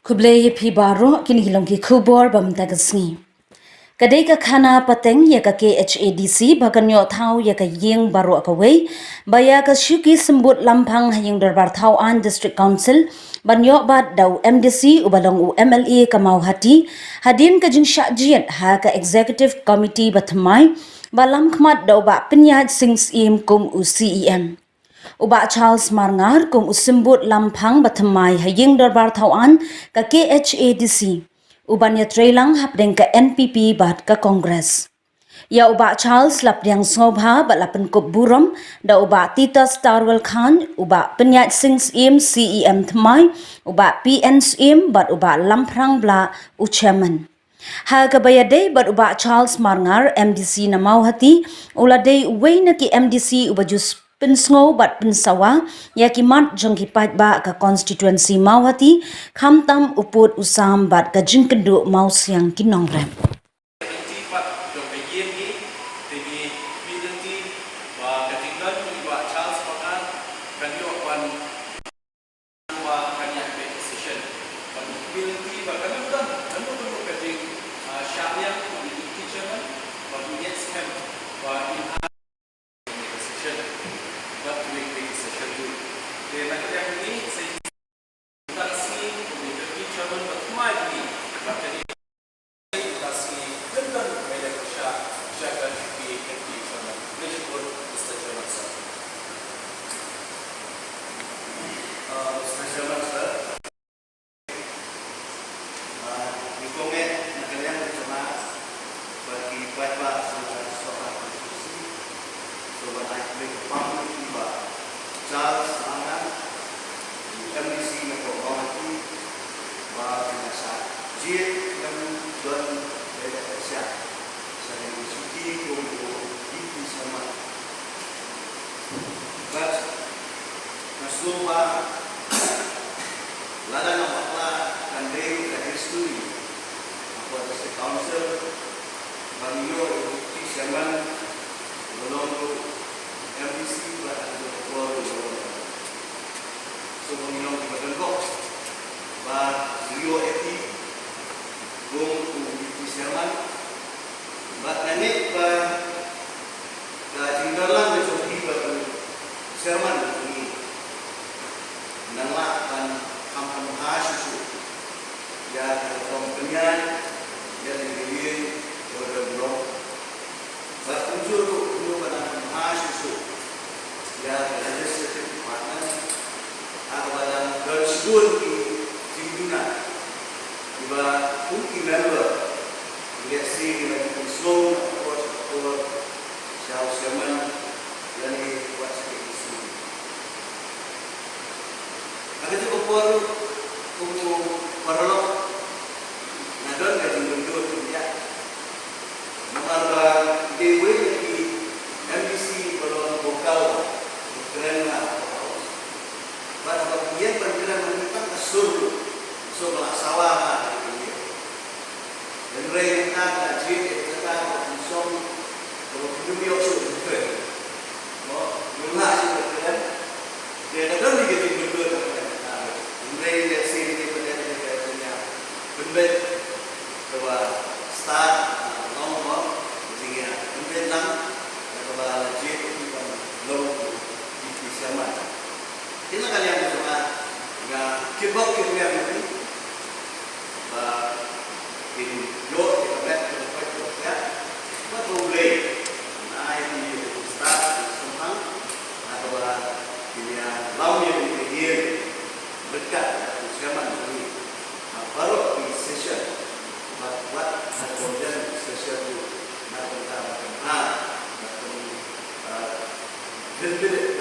Kublai pi baro kini hilong ki kubor bam tagasngi. Kadai ka khana pateng ya ka KHADC baganyo thau ya ka yeng baro ka wei baya ka shuki sembut lampang hayeng darbar thau an district council banyo bat dau MDC ubalong u MLA kamau hati hadin ka jing syajiat ha ka executive committee batmai balam khmat dau ba penyaj sings im kum u CEM. Uba Charles Marngar kum usimbut lampang bathamai haying darbar thawan ka KHADC. Ubanya trailang hapdeng ka NPP bat ka Congress. Ya uba Charles lapdeng ngobha bat lapen kup buram da uba Tita Starwell Khan uba penyat sings im CEM thamai uba PNs im bat uba lamprang bla u chairman. Ha kabayade bat uba Charles Marngar MDC na mauhati ulade uway na ki MDC ubajus pensngo bat pensawa ya ki mat jong ki pat ba ka constituency mauhati khamtam uput usam bat ka jingkendu mau siang kinongrem. Little bit